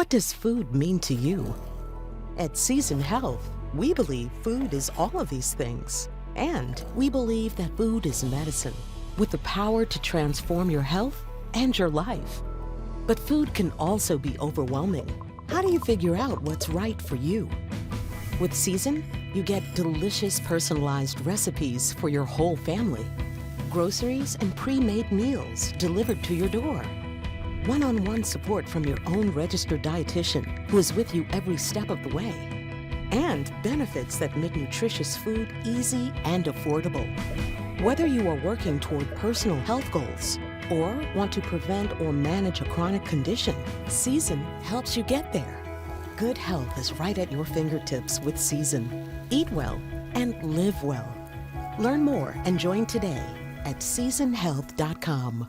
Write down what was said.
What does food mean to you? At Season Health, we believe food is all of these things. And we believe that food is medicine with the power to transform your health and your life. But food can also be overwhelming. How do you figure out what's right for you? With Season, you get delicious personalized recipes for your whole family, groceries and pre-made meals delivered to your door, one-on-one support from your own registered dietitian who is with you every step of the way, and benefits that make nutritious food easy and affordable. Whether you are working toward personal health goals or want to prevent or manage a chronic condition, Season helps you get there. Good health is right at your fingertips with Season. Eat well and live well. Learn more and join today at seasonhealth.com.